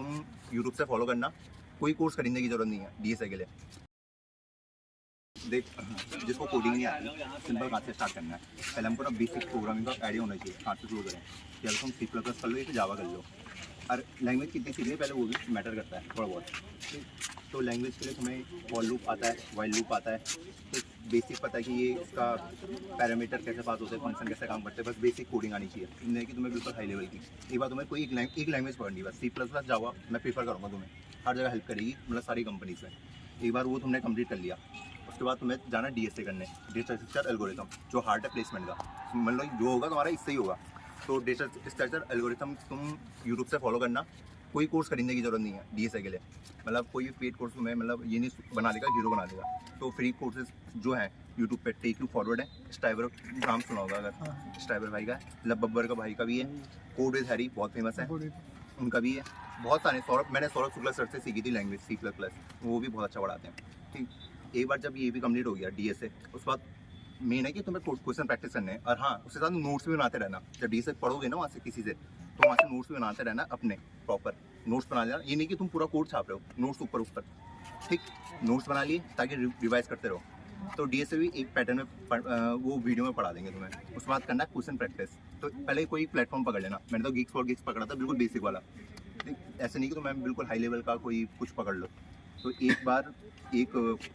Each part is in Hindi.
तुम यूट्यूब से फॉलो करना, कोई कोर्स खरीदने की जरूरत नहीं है डीएसए के लिए। देख, जिसको कोडिंग नहीं आती, सिंपल कहाँ से स्टार्ट करना है। पहले हमको ना बेसिक प्रोग्रामिंग का आइडिया होना चाहिए, कहाँ से शुरू करें। कि अगर तुम C++ कर लो या फिर जावा कर लो, और लैंग्वेज कितनी सीखनी है पहले वो भी मैटर करता है थोड़ा बहुत। तो लैंग्वेज के लिए तुम्हें फॉर लूप आता है, वाइल लूप आता है, तो बेसिक पता है कि ये इसका पैरामीटर कैसे पास होते हैं, फंक्शन कैसे काम करते हैं, बस बेसिक कोडिंग आनी चाहिए। नहीं कि तुम्हें बिल्कुल हाई लेवल की। एक बार तुम्हें कोई एक लैंग्वेज पढ़नी, बस C++ जावा मैं प्रीफर करूँगा तुम्हें, हर जगह हेल्प करेगी, मतलब सारी कंपनीज में। एक बार वो तुमने कंप्लीट कर लिया, उसके बाद तुम्हें जाना डीएसए करने, डेटा स्ट्रक्चर एल्गोरिथम, जो हार्ड है प्लेसमेंट का, मतलब जो होगा तुम्हारा इससे ही होगा। तो डेटा स्ट्रक्चर एल्गोरिथम तुम यूट्यूब से फॉलो करना, कोई कोर्स खरीदने की जरूरत नहीं है डीएसए के लिए। मतलब कोई पेड कोर्स तुम्हें मतलब ये नहीं बना देगा, हीरो बना देगा। तो फ्री कोर्सेज जो हैं यूट्यूब पे टेक यू फॉरवर्ड है, स्टाइबर नाम सुना होगा अगर, स्टाइबर भाई का है, बब्बर का भाई का भी है, कोड विद हैरी बहुत फेमस है, उनका भी है, बहुत सारे। मैंने सौरभ शुक्ला सर से सीखी थी लैंग्वेज C++, वो भी बहुत अच्छा पढ़ाते हैं। ठीक, एक बार जब ये भी कंप्लीट हो गया डीएसए, उसके बाद मेन है कि तुम्हें क्वेश्चन प्रैक्टिस करने हैं, और हाँ उसके साथ नोट्स भी बनाते रहना। जब डीएसए पढ़ोगे ना वहाँ से किसी से, तो वहाँ से नोट्स भी बनाते रहना, अपने प्रॉपर नोट्स बना लेना। ये नहीं कि तुम पूरा कोड छाप रहे हो, नोट्स ऊपर ऊपर, ठीक, नोट्स बना लिए ताकि रिवाइज करते रहो। तो डीएसए भी एक पैटर्न में वो वीडियो में पढ़ा देंगे तुम्हें। उसके बाद करना क्वेश्चन प्रैक्टिस। तो पहले कोई प्लेटफॉर्म पकड़ लेना, मैंने तो गिग्स फॉर गिग्स पकड़ा था, बिल्कुल बेसिक वाला। ऐसे नहीं कि तो मैं बिल्कुल हाई लेवल का कोई कुछ पकड़ लो। तो एक बार एक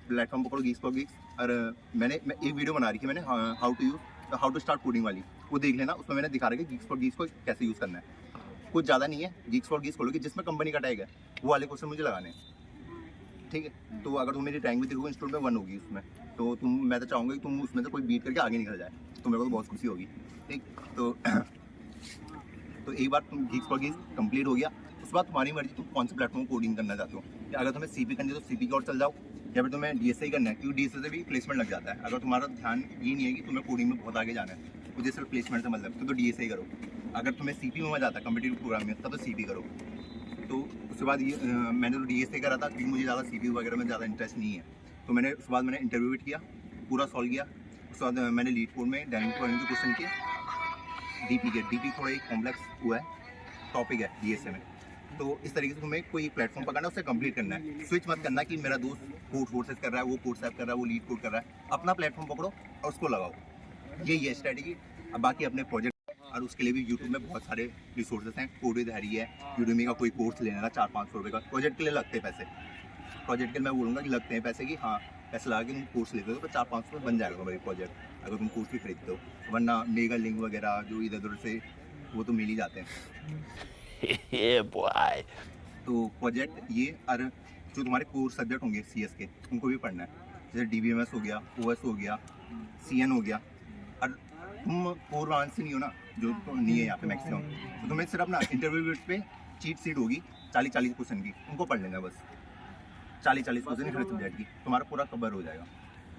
प्लेटफॉर्म पकड़ो गिग्स फॉर गिग्स, और मैं एक वीडियो बना रही थी मैंने हाउ टू स्टार्ट कोडिंग वाली, वो देख लेना। उसमें मैंने दिखा रहा है कि गिग्स फॉर गिग्स को कैसे यूज़ करना है। कुछ ज़्यादा नहीं है, गिग्स फॉर गिग्स खोलोगे जिसमें कंपनी का टैग है, वो वाले क्वेश्चन मुझे लगाने हैं, ठीक है। तो अगर तुम मेरी रैंक भी देखोगे इंस्टीट्यूट में 1 होगी उसमें, तो मैं तो चाहूँगा कि तुम उसमें से कोई बीट करके आगे निकल जाए, तो मेरे को तो बहुत खुशी होगी, ठीक। तो एक बार तुम गिग्स फॉर गिग्स कंप्लीट हो गया, उसके बाद तुम्हारी मर्जी तुम कौन से प्लेटफॉर्म कोडिंग करना चाहते हो। या अगर तुम्हें सीपी करनी है तो सीपी की ओर चल जाओ, या फिर तुम्हें डीएसए करना है, क्योंकि डीएसए से भी प्लेसमेंट लग जाता है। अगर तुम्हारा ध्यान ये नहीं है कि तुम्हें कोडिंग में बहुत आगे जाना है, मुझे सिर्फ प्लेसमेंट से मतलब, तो डीएसए करो। अगर तुम्हें सीपी में मजा आता है कम्पिटिटिव प्रोग्राम में, तब तो सीपी करो। तो उसके बाद ये मैंने तो डीएसए करा था, क्योंकि मुझे ज़्यादा सीपी वगैरह में ज़्यादा इंटरेस्ट नहीं है। तो मैंने उसके बाद मैंने इंटरव्यू भी किया, पूरा सॉल्व किया। उसके बाद मैंने लीड कोड में डायनेमिक प्रोग्रामिंग के क्वेश्चन किए। डीपी थोड़ा एक कॉम्प्लेक्स हुआ है, टॉपिक है डीएसए में। तो इस तरीके से तुम्हें कोई प्लेटफॉर्म पकड़ना है, उससे कंप्लीट करना है। स्विच मत करना कि मेरा दोस्त कोड कोर्सेज कर रहा है, वो कोड सैप कर रहा है, वो लीड कोड कर रहा है। अपना प्लेटफॉर्म पकड़ो और उसको लगाओ, यही है स्ट्रेटेजी। अब बाकी अपने प्रोजेक्ट, और उसके लिए भी यूट्यूब में बहुत सारे रिसोर्सेज हैं। कोड विद हैरी है, यूडेमी का कोई कोर्स लेना है 400-500 रुपये का, प्रोजेक्ट के लिए लगते हैं पैसे। प्रोजेक्ट के लिए मैं बोलूँगा कि लगते हैं पैसे, कि हाँ पैसे लगा के तुम कोर्स लेते हो तो 400-500 में बन जाएगा तुम्हारी प्रोजेक्ट, अगर तुम कोर्स भी खरीदते हो। वरना मेगा लिंक वगैरह जो इधर उधर से वो तो मिल ही जाते हैं। तो प्रोजेक्ट ये, और जो तुम्हारे कोर सब्जेक्ट होंगे सीएस के, उनको भी पढ़ना है। जैसे डीबीएमएस हो गया, ओएस हो गया, सीएन हो गया। और तुम कोर ब्रांच से नहीं हो ना, जो तो नहीं है यहाँ पे मैक्सिमम, तो तुम्हें सिर्फ ना इंटरव्यू पे चीट सीट होगी 40-40 क्वेश्चन की, उनको पढ़ लेना बस। 40-40 क्वेश्चन हर सब्जेक्ट की, तुम्हारा पूरा कवर हो जाएगा।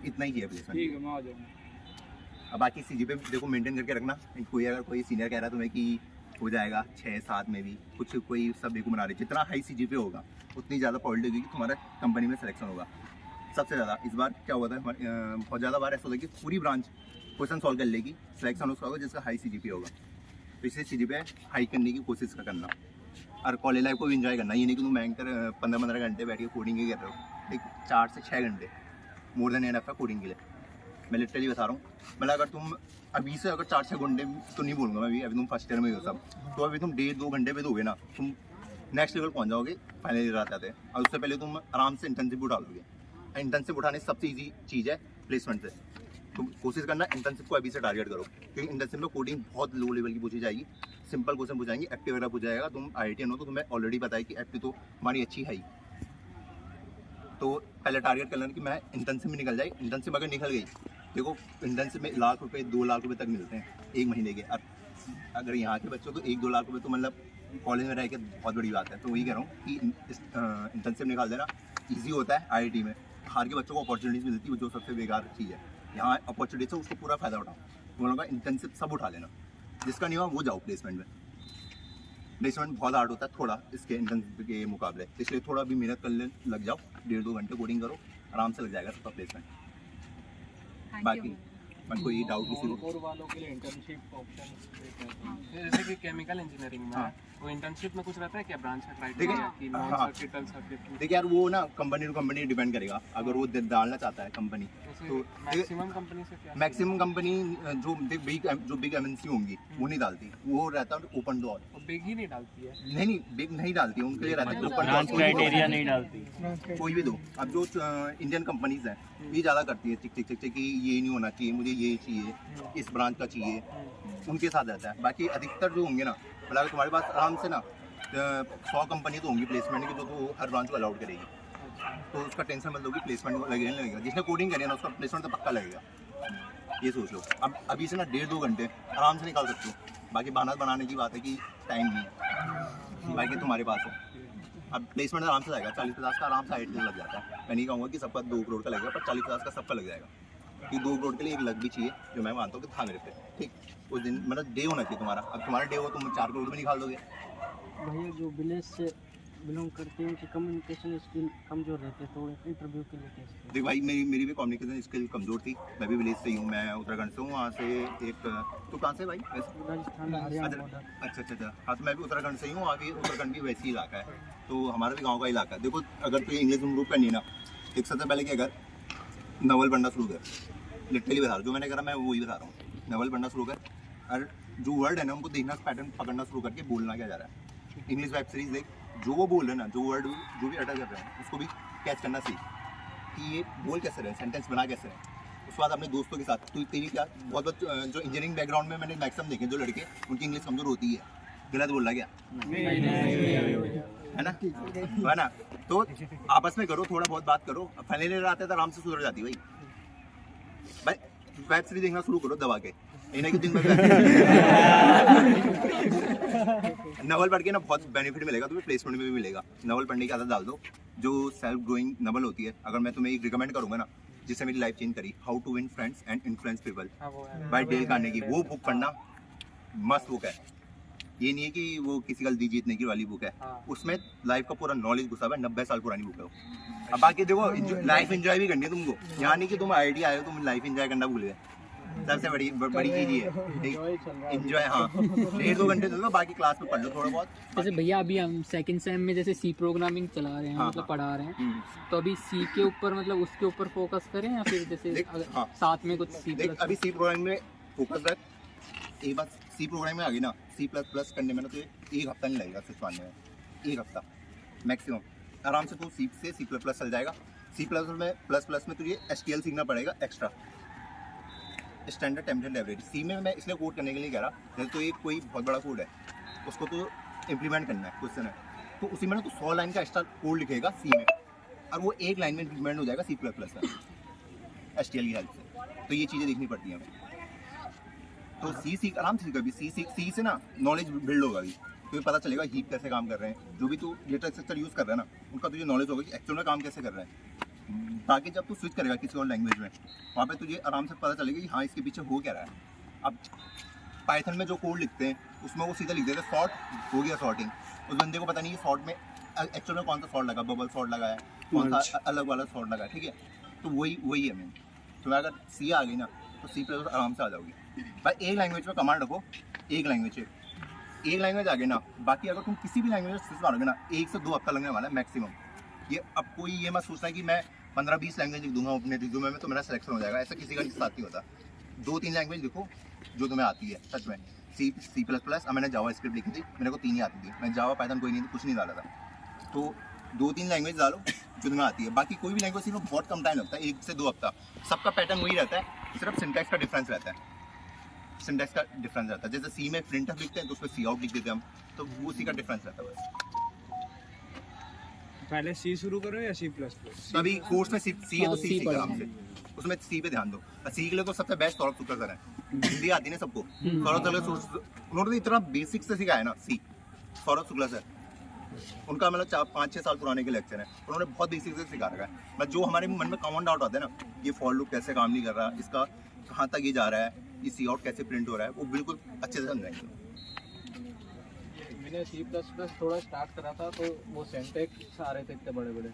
इतना ही है प्लेसमेंट। ठीक है, मैं आ जाऊँगा। अब बाकी सीजीपीए देखो मेंटेन करके रखना। अगर कोई सीनियर कह रहा है तुम्हें कि हो जाएगा 6-7 में भी, कुछ कोई सब देखो बना रहे, जितना हाई सीजीपीए होगा उतनी ज़्यादा पॉजिटिव होगी कि तुम्हारा कंपनी में सिलेक्शन होगा सबसे ज़्यादा। इस बार क्या हुआ था, बहुत ज़्यादा बार ऐसा होता है कि पूरी ब्रांच क्वेश्चन सॉल्व कर लेगी, सिलेक्शन उसका होगा जिसका हाई सीजीपीए होगा। तो इसलिए सीजीपीए हाई करने की कोशिश करना, और कॉलेज लाइफ को भी इंजॉय करना। ये नहीं कि तुम भयंकर 15-15 घंटे बैठ के कोडिंग ही कर रहे हो, एक 4 से 6 घंटे मोर देन एनफ है कोडिंग के लिए। मैं लिटरली बता रहा हूँ, मतलब अगर तुम अभी से अगर 4-6 घंटे तो नहीं बोलूँगा मैं, अभी तुम फर्स्ट ईयर में हो सब, तो अभी तुम 1.5-2 घंटे पे दोगे ना, तुम नेक्स्ट लेवल पहुँच जाओगे फाइनल ईयर आते हैं। और उससे पहले तुम आराम से इंटर्नशिप उठा लोगे। इंटर्नशिप उठाने सबसे ईजी चीज़ है प्लेसमेंट से। तुम कोशिश करना इंटर्नशिप को अभी से टारगेट करो, क्योंकि इंटर्नशिप में कोडिंग बहुत लो लेवल की पूछी जाएगी, सिंपल क्वेश्चन पूछाएंगे, एप्टी वगैरह पूछा जाएगा। तुम IITian हो तो तुम्हें ऑलरेडी पता है कि एप्टी तो हमारी अच्छी है ही। तो पहले टारगेट कर लेना कि मैं इंटर्नशिप में निकल जाए। इंटर्नशिप अगर निकल गई, देखो इंटर्नशिप में 1 लाख रुपये 2 लाख रुपये तक मिलते हैं 1 महीने के। और अगर यहाँ के बच्चों तो 1-2 लाख रुपये तो मतलब कॉलेज में रह के बहुत बड़ी बात है। तो वही कह रहा हूँ कि इंटर्नशिप निकाल देना, ईजी होता है। IIT में बाहर के बच्चों को अपॉर्चुनिटीज़ मिलती है, जो सबसे बेकार चीज़ है। यहाँ अपॉर्चुनिटीज है, उसको पूरा फ़ायदा उठाओ। वो लोगों का इंटर्नशिप सब उठा लेना, जिसका नहीं हुआ वो जाओ प्लेसमेंट में। प्लेसमेंट बहुत हार्ड होता है थोड़ा इसके इंटर्नशिप के मुकाबले, इसलिए थोड़ा भी मेहनत कर लग जाओ, 1.5-2 घंटे कोडिंग करो, आराम से लग जाएगा सबका प्लेसमेंट। बाकी मैं कोई डाउट किसी और वालों के लिए इंटर्नशिप ऑप्शन जैसे कि केमिकल इंजीनियरिंग में तो इंटर्नशिप में कुछ रहता है क्या ब्रांच का देखिए, क्राइटेरिया कि नॉन हाँ। Circuital circuit? देखिए यार वो ना कंपनी टू कंपनी डिपेंड करेगा, अगर वो डालना चाहता है कंपनी तो मैक्सिमम कंपनी से क्या? मैक्सिमम कंपनी जो बिग एमएनसी होंगी वो नहीं डालती, वो रहता है ओपन डोर। और बिग ही नहीं डालती है? नहीं बिग नहीं डालती है, उनके लिए रहता है ओपन ब्रांच डोर। क्राइटेरिया नहीं डालती। कोई भी दो, अब जो इंडियन कंपनीज हैं ये ज़्यादा करती है चिक चिक कि ये नहीं होना चाहिए, मुझे ये चाहिए, इस ब्रांच का चाहिए, उनके साथ रहता है। बाकी अधिकतर जो होंगे ना, मतलब तुम्हारे पास आराम से ना 100 कंपनी तो होंगी प्लेसमेंट की, तो हर ब्रांच को अलाउड करेगी, तो उसका टेंशन मत लो कि प्लेसमेंट लगेगा नहीं लगेगा। जिसने कोडिंग करी है ना उसका प्लेसमेंट तो पक्का लगेगा, ये सोच लो। अब अभी से ना 1.5-2 घंटे आराम से निकाल सकते हो। बाकी बहाना बनाने की बात है कि टाइम नहीं है, बाकी तुम्हारे पास है। अब प्लेसमेंट आराम से जाएगा, 40-50 का आराम से आईटी लग जाता है। मैं नहीं कहूँगा कि सबका 2 करोड़ का लगेगा, पर 40-50 का सबका लग जाएगा, कि 2 करोड़ के लिए एक लग भी चाहिए, जो मैं मानता हूँ कि था मेरे पे। ठीक उस दिन मतलब डे होना चाहिए तुम्हारा। अब तुम्हारा डे हो तुम 4 करोड़ में निकाल दोगे। भैया जो विलेज से बिलोंग करते हैं उनकी कम्युनिकेशन स्किल कमज़ोर रहते हैं, तो इंटरव्यू के लिए कैसे? देख भाई, मेरी भी कम्युनिकेशन स्किल कमज़ोर थी। मैं भी विलेज से ही हूँ, मैं उत्तराखंड से हूँ। वहाँ से एक तो कहाँ से भाई वैसे? राजस्थान हरियाणा बॉर्डर। अच्छा। हाँ तो मैं भी उत्तराखंड से ही हूँ। आगे उत्तराखंड भी वैसी इलाका है, तो हमारा भी गाँव का इलाका है। देखो अगर तो इंग्लिश इम्प्रूव करनी है ना, एक सबसे पहले क्या कर, नवल पढ़ना शुरू कर। लिटरली बता रहा हूँ, जो मैंने करा मैं वही बता रहा हूँ। नवल पढ़ना शुरू कर, और जो वर्ड है ना उनको देखना, पैटर्न पकड़ना शुरू करके बोलना क्या जा रहा है। इंग्लिश वेब सीरीज देख, जो वो बोल रहे हैं ना, जो वर्ड जो भी अटक कर रहे हैं उसको भी कैच करना सीख कि ये बोल कैसे रहे, सेंटेंस बना कैसे रहे। उसके बाद अपने दोस्तों के साथ, तो तेरी क्या बहुत जो इंजीनियरिंग बैकग्राउंड में मैंने मैक्सिमम देखे जो लड़के, उनकी इंग्लिश कमजोर होती है। गलत बोल रहा क्या है ना? तो आपस में करो, थोड़ा बहुत बात करो, फाइनल ईयर आते हैं तो आराम से सुधर जाती है भाई। वेब सीरीज देखना शुरू करो दबा के, इन्हें कि दिन भर नवल पढ़ के ना बहुत बेनिफिट मिलेगा तुम्हें, प्लेसमेंट में भी मिलेगा। नवल पढ़ने की आदत डाल दो, जो सेल्फ ग्रोइंग नवल होती है। अगर मैं तुम्हें एक रिकमेंड करूंगा ना, जिससे मेरी लाइफ चेंज करी, how to win friends and influence people by Dale Carnegie, वो बुक पढ़ना मस्त बुक है। ये नहीं है कि वो किसी गलती जीतने की वाली बुक है, उसमें लाइफ का पूरा नॉलेज घुसा हुआ है। 90 साल पुरानी बुक है वो। अब बाकी देखो, लाइफ एंजॉय भी करनी है तुमको, यहाँ नहीं कि तुम आईटी आए हो तुम लाइफ एंजॉय करना भूल गए। सबसे बड़ी चीज ये है एंजॉय। हाँ 1.5-2 घंटे दे दो, बाकी क्लास में पढ़ लो थोड़ा बहुत। जैसे भैया अभी हम सेकंड सेम में जैसे सी प्रोग्रामिंग चला रहे हैं, हाँ, मतलब पढ़ा रहे हैं, हम्म। तो अभी सी के ऊपर मतलब उसके ऊपर फोकस करें या फिर जैसे देख, अगर हाँ। साथ में कुछ सी देख अभी सी प्रोग्रामिंग में फोकस रख। एक बार सी प्रोग्रामिंग में आ गई ना, C++ करने में ना तो 1 हफ्ता नहीं लगेगा सिर्फ पाने में, 1 हफ्ता मैक्सिमम। आराम से तू सी से C++ चल जाएगा। C++ में तुझे SQL सीखना पड़ेगा एक्स्ट्रा, स्टैंडर्ड टेम्पलेट लाइब्रेरी। सी में मैं इसलिए कोड करने के लिए कह रहा, जैसे तो एक कोई बहुत बड़ा कोड है, उसको तो इम्प्लीमेंट करना है, क्वेश्चन है, तो उसी में ना तो 100 लाइन का एक्स्ट्रा कोड लिखेगा सी में, और वो 1 लाइन में इम्प्लीमेंट हो जाएगा C++ में SQL की हेल्प से। तो ये चीज़ें देखनी पड़ती हैं हमें। तो सी सीख, आराम से सीख। अभी सी से ना नॉलेज बिल्ड होगा। अभी तो पता चलेगा हीप कैसे काम कर रहे हैं, जो भी तू डेटा स्ट्रक्चर यूज़ कर रहा है ना, उनका तुझे नॉलेज होगा कि एक्चुअल में काम कैसे कर रहे हैं। बाकी जब तू स्विच करेगा किसी और लैंग्वेज में, वहाँ पे तुझे आराम से पता चलेगा कि हाँ इसके पीछे हो क्या रहा है। अब पाइथन में जो कोड लिखते हैं उसमें वो सीधा लिख देते हैं सॉर्ट हो गया सॉर्टिंग, उस बंदे को पता नहीं कि सॉर्ट में एक्चुअल में कौन सा सॉर्ट लगा, बबल सॉर्ट लगा है, कौन सा अलग वाला सॉर्ट लगा है, ठीक है। तो वही है मेन। तो अगर सी आ गई ना तो C++ आराम से आ जाओगी भाई। एक लैंग्वेज में कमांड रखो, एक लैंग्वेज आ गई ना, बाकी अगर तुम किसी भी लैंग्वेज में स्विच मारोगे ना 1 से 2 हफ्ता लगने वाला है मैक्सिमम। ये अब कोई ये मत सोचना है कि मैं 15-20 लैंग्वेज लिख दूंगा अपने रिज्यूमे में तो मेरा सिलेक्शन हो जाएगा, ऐसा किसी का साथ नहीं होता। 2-3 लैंग्वेज लिखो जो तुम्हें आती है सच में। C++, मैंने जावा स्क्रिप्ट लिखी थी, मेरे को 3 ही आती थी। मैं जावा पाइथन कोई नहीं, कुछ नहीं डाला था। तो 2-3 लैंग्वेज डालो जो तुम्हें आती है। बाकी कोई भी लैंग्वेज सिर्फ बहुत कम टाइम लगता है, 1 से 2 हफ्ता। सबका पैटर्न वही रहता है, सिर्फ सिंटैक्स का डिफरेंस रहता है। जैसे सी में प्रिंटफ लिखते हैं तो उसमें सी आउट लिख देते हैं हम, तो वो उसी का डिफरेंस रहता है बस। पहले सी शुरू करो या C++? तो अभी कोर्स में सी है तो सी सीख आराम से, उसमें सी पे ध्यान दो। सीख ले तो सबसे बेस्ट सौरभ शुक्ला सर है, हिंदी आती है ना सबको। सौरभ शुक्ला उन्होंने तो इतना बेसिक से सिखाया ना सी। सौरभ शुक्ला सर, उनका मतलब 5-6 साल पुराने के लेक्चर है, उन्होंने बहुत बेसिक से सिखा रखा है। बस जो हमारे मन में कॉमन डाउट आता है ना, ये फॉर लूप कैसे काम नहीं कर रहा, इसका कहाँ तक ये जा रहा है, ये सी आउट कैसे प्रिंट हो रहा है, वो बिल्कुल अच्छे से समझाएंगे। मैंने C++ थोड़ा स्टार्ट करा था तो वो सिंटैक्स आ रहे थे इतने बड़े बड़े,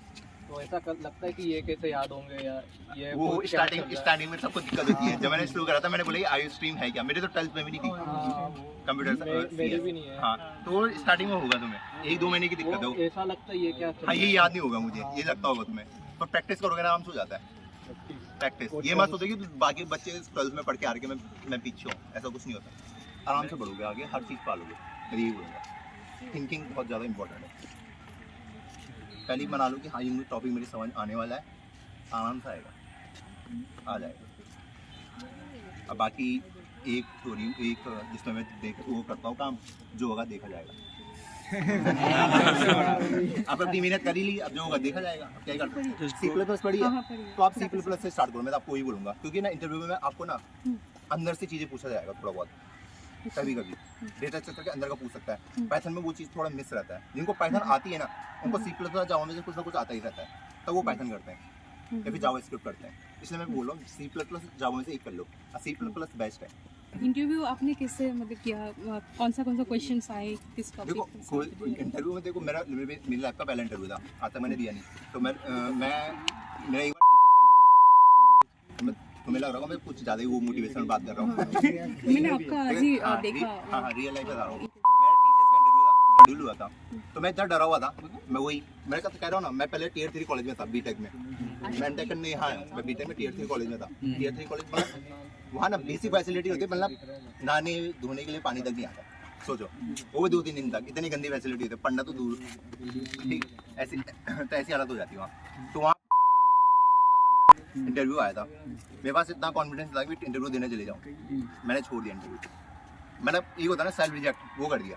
तो ऐसा लगता है कि ये कैसे याद होंगे या ये वो कुछ क्या चल रहा है? स्टार्टिंग में सबको दिक्कत होती है। जब मैंने शुरू करा था मैंने बोला ये आई स्ट्रीम है क्या, मेरे तो 12th में भी नहीं थी हाँ, कंप्यूटर मेरी भी नहीं है। हाँ, तो स्टार्टिंग में होगा तुम्हें 1-2 महीने की दिक्कत वो है। ऐसा लगता है ये क्या चल हाँ, रहा ये याद नहीं होगा मुझे, ये लगता होगा तुम्हें, पर प्रैक्टिस करोगे ना आराम से हो जाता है। है? प्रैक्टिस ये मत सोचो कि बाकी बच्चे 12th में पढ़ के आ रहे मैं पीछे हूँ, ऐसा कुछ नहीं होता। आराम से पढ़ोगे आगे, हर चीज़ पालोगे। मैं यही बोलूँगा, थिंकिंग बहुत ज़्यादा इंपॉर्टेंट है। पहले ही बना लो कि हाँ ये टॉपिक मेरी समझ आने वाला है, आराम से आएगा, आ जाएगा। अब बाकी एक थोड़ी एक जिसमें मैं वो करता हूँ काम, जो होगा देखा जाएगा। अब अपनी मेहनत कर ही ली, अब जो होगा देखा जाएगा। अब क्या करते हैं, C++ पढ़ी है तो आप C++ से स्टार्ट करो। मैं तो आपको वही बोलूँगा, क्योंकि ना इंटरव्यू में आपको ना अंदर से चीज़ें पूछा जाएगा थोड़ा बहुत, कभी कभी डेटा स्ट्रक्चर के अंदर का पूछ सकता है। पाइथन में वो चीज़ थोड़ा मिस रहता है। जिनको पाइथन आती है ना उनको C++ जावा में से कुछ ना कुछ आता ही रहता है, तो वो पाइथन करते हैं या फिर जावा स्क्रिप्ट करते हैं। इसलिए मैं बोल रहा हूँ C++ जावा में से एक कर लो, C++ बेस्ट है। इंटरव्यू आपने किससे मतलब किया, कौन सा क्वेश्चंस आए, किस देखो टॉपिक कोई इंटरव्यू में, देखो मेरी लाइफ का पहला इंटरव्यू था, आज तक मैंने दिया नहीं। तो मेरा एक बार टीचर्स का इंटरव्यू था, तुम्हें लग रहा होगा मैं कुछ ज़्यादा ही वो मोटिवेशनल बात कर रहा हूँ। मैंने आपका आज ही देखा। हाँ, रियल लाइफ बता रहा हूँ। मेरा टीचर्स का इंटरव्यू था, शेड्यूल हुआ था, तो मैं इतना डरा हुआ था। मैं वही मैं कह रहा हूँ ना, मैं पहले Tier 3 कॉलेज में था, बीटेक में। मैं एमटेक करने यहाँ आया, मैं बीटेक में Tier 3 कॉलेज में था। Tier 3 कॉलेज में वहाँ ना बेसिक फैसिलिटी होती है, मतलब नहाने धोने के लिए पानी तक नहीं आता, सोचो। वो भी 2-3 दिन तक, इतनी गंदी फैसिलिटी होती है, पढ़ना तो दूर, ठीक ऐसी तो ऐसी हालत हो जाती है वहाँ। तो वहाँ इंटरव्यू आया था, मेरे पास इतना कॉन्फिडेंस था कि इंटरव्यू देने चले जाऊँ, मैंने छोड़ दिया इंटरव्यू। मतलब ये होता है ना सेल्फ रिजेक्ट, वो कर दिया।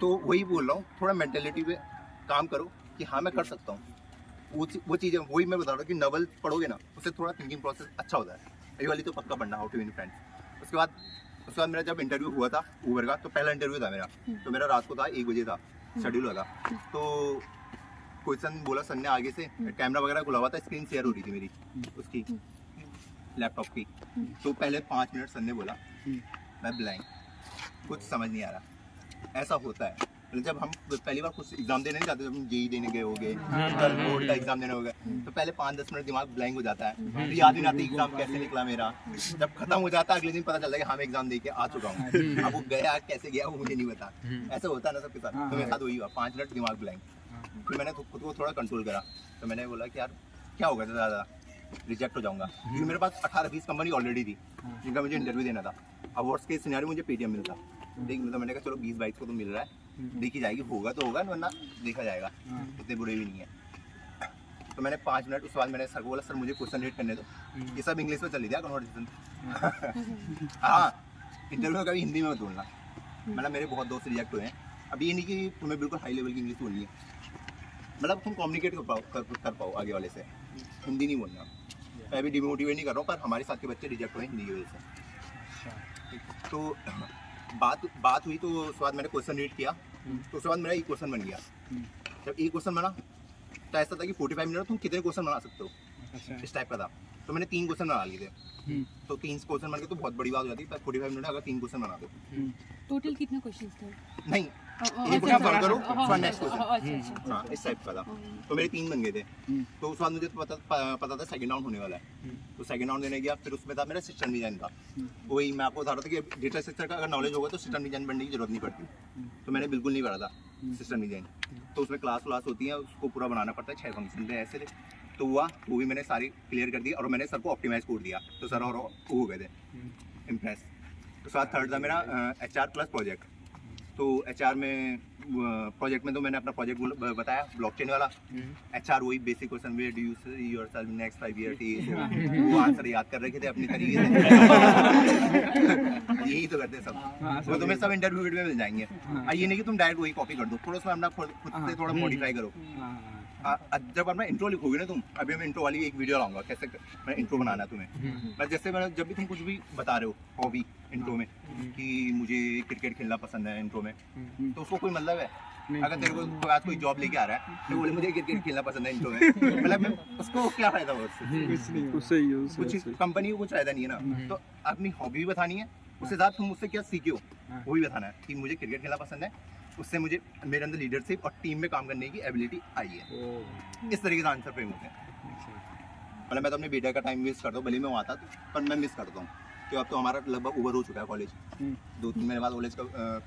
तो वही बोल रहा हूँ, थोड़ा मेंटेलिटी पे काम करो कि हाँ मैं कर सकता हूँ। वो चीज़ें वही मैं बता रहा हूँ कि नॉवल पढ़ोगे ना, उससे थोड़ा थिंकिंग प्रोसेस अच्छा होता है। ये वाली तो पक्का पढ़ना, हाउ टू विन फ्रेंड्स। उसके बाद मेरा जब इंटरव्यू हुआ था ऊबर का, तो पहला इंटरव्यू था मेरा, तो मेरा रात को था 1 बजे था शेड्यूल हुआ था। तो क्वेश्चन बोला सर ने आगे से, कैमरा वगैरह खुला हुआ था, स्क्रीन शेयर हो रही थी मेरी उसकी लैपटॉप की। तो पहले 5 मिनट सर ने बोला मैं ब्लैंक, कुछ समझ नहीं आ रहा। ऐसा होता है जब हम पहली बार कुछ एग्जाम देने नहीं जाते, जब हम जेई देने गए हो गए, बोर्ड का एग्जाम देने हो गए, तो पहले 5-10 मिनट दिमाग ब्लैंक हो जाता है, तो याद ही नहीं आता एग्जाम कैसे निकला मेरा। जब खत्म हो जाता है अगले दिन पता चलता है कि हाँ मैं एग्जाम दे के आ चुका हूँ। अब वो गया कैसे गया वो मुझे नहीं पता। ऐसा होता है ना सबके साथ, तो मेरे साथ वही हुआ, 5 मिनट दिमाग ब्लैंक। फिर मैंने खुद को थोड़ा कंट्रोल करा, तो मैंने बोला कि यार क्या होगा ज़्यादा रिजेक्ट हो जाऊंगा, क्योंकि मेरे पास 18-20 कंपनी ऑलरेडी थी जिनका मुझे इंटरव्यू देना था। अब वर्स्ट केस सिनेरियो मुझे पेटीएम मिलता, तो मैंने कहा चलो 20-22 को तो मिल रहा है, देखी जाएगी, होगा तो होगा, वरना देखा जाएगा, इतने बुरे भी नहीं है। तो मैंने 5 मिनट, उसके बाद मैंने सर को बोला सर मुझे क्वेश्चन रीड करने दो। ये सब इंग्लिश में चल दिया कन्वर्सेशन। हाँ, इंटरव्यू में कभी हिंदी में मत बोलना, मतलब मेरे बहुत दोस्त रिजेक्ट हुए हैं। अब ये नहीं कि तुम्हें बिल्कुल हाई लेवल की इंग्लिश बोलनी है, मतलब तुम कम्युनिकेट कर पाओ आगे वाले से, हिंदी नहीं बोलना। मैं भी डिमोटिवेट नहीं कर रहा हूँ, पर हमारे साथ के बच्चे रिजेक्ट हुए हिंदी की वजह से। तो बात हुई, तो उसके बाद मैंने क्वेश्चन रीड किया, तो उसके बाद मेरा एक क्वेश्चन बन गया। जब एक क्वेश्चन बना तो ऐसा था कि 45 मिनट तुम कितने क्वेश्चन बना सकते हो, इस टाइप का था। तो मैंने 3 क्वेश्चन बना लिए थे, तो 3 क्वेश्चन बन गए तो बहुत बड़ी बात हो जाती है। 45 मिनट अगर 3 क्वेश्चन बना दो, टोटल कितने क्वेश्चंस थे? नहीं एक क्वेश्चन सॉल्व करो, फिर नेक्स्ट क्वेश्चन, हाँ इस टाइप का था। तो मेरे 3 बन गए थे। तो उस बाद मुझे पता था सेकंड राउंड होने वाला है, तो सेकंड राउंड देने गया। फिर उसमें था मेरा सिस्टम डिजाइन था, वही मैं आपको बता रहा था कि डेटा स्ट्रक्चर का अगर नॉलेज होगा तो सिस्टम डिजाइन बनने की जरूरत नहीं पड़ती। तो मैंने बिल्कुल नहीं पढ़ा था सिस्टम डिजाइन, तो उसमें क्लास होती है, उसको पूरा बनाना पड़ता है, 6 फंक्शन थे ऐसे थे। तो हुआ, वो भी मैंने सारी क्लियर कर दी, और मैंने सर को ऑप्टिमाइज कोड दिया, तो सर और वो हो गए थे इम्प्रेस। तो साथ थर्ड था मेरा HR प्लस प्रोजेक्ट। तो HR में प्रोजेक्ट में तो मैंने अपना प्रोजेक्ट बताया ब्लॉकचेन वाला। HR वही basic question, where do you see yourself next 5 year, वो आंसर याद कर रखे थे अपने तरीके से। यही तो करते सब, वो तुम्हें सब इंटरव्यू में मिल जाएंगे। ये नहीं कि तुम डायरेक्ट वही कॉपी कर दो, थोड़ा सा अपना खुद से थोड़ा मॉडिफाई करो। जब अपना इंट्रो लिखोगे ना तुम, अभी मैं इंट्रो वाली एक वीडियो लाऊंगा कैसे मैं इंट्रो बनाना तुम्हें। मैं जैसे मैंने जब भी तुम कुछ भी बता रहे हो हॉबी इंट्रो में कि मुझे क्रिकेट खेलना पसंद है इंट्रो में, तो उसको कोई मतलब है? अगर तेरे को आज कोई जॉब लेके आ रहा है तो बोले मुझे क्रिकेट खेलना पसंद है इंट्रो में, मतलब उसको क्या फायदा हुआ उससे? कुछ कंपनी को कुछ फायदा नहीं है ना। तो अपनी हॉबी भी बतानी है, उसके साथ तुम मुझसे क्या सीखे हो वो भी बताना है कि मुझे क्रिकेट खेलना पसंद है, उससे मुझे मेरे अंदर लीडरशिप और टीम में काम करने की एबिलिटी आई है। इस तरीके से आंसर फ्रेम होते हैं। मतलब मैं तो अपने बेटा का टाइम वेस्ट करता हूँ, भले मैं वहाँ था पर मैं मिस करता हूँ कि अब तो हमारा लगभग ओवर हो चुका है कॉलेज। 2-3 महीने बाद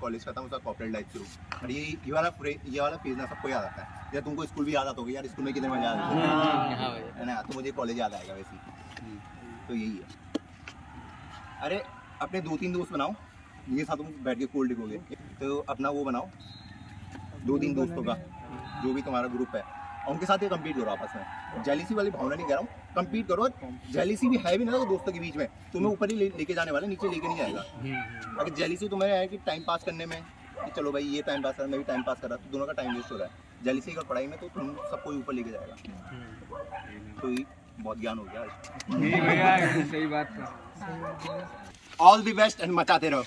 कॉलेज खत्म, उसका कॉर्पोरेट लाइफ शुरू। और ये वाला फेज ना सबको याद आता है। या तुमको स्कूल भी याद आता होगा, यार स्कूल में कितने मजा आते है ना, तो मुझे कॉलेज याद आएगा वैसे ही। तो यही है। अरे अपने 2-3 दोस्त बनाओ, ये साथ तुम बैठ के कोल्ड डिगोगे, तो अपना वो बनाओ 2-3 दोस्तों का जो भी तुम्हारा ग्रुप है, और उनके साथ ये कम्पीट करो आपस में। जेलिसी वाली भावना नहीं कह रहा हूँ, कम्पीट करो। जेलिसी भी है भी ना तो दोस्तों के बीच में, तुम्हें ऊपर ही लेके जाने वाला, नीचे लेके नहीं जाएगा। अगर जेलिसी तुम्हें है कि टाइम पास करने में कि चलो भाई ये टाइम पास कर, मैं भी टाइम पास कर रहा, तो दोनों का टाइम वेस्ट हो रहा है। जेलिसी अगर पढ़ाई में तो तुम सबको ऊपर लेके जाएगा। तो ये बहुत ज्ञान हो गया आज। भैया सही बात है। ऑल द बेस्ट एंड मचाते रहो।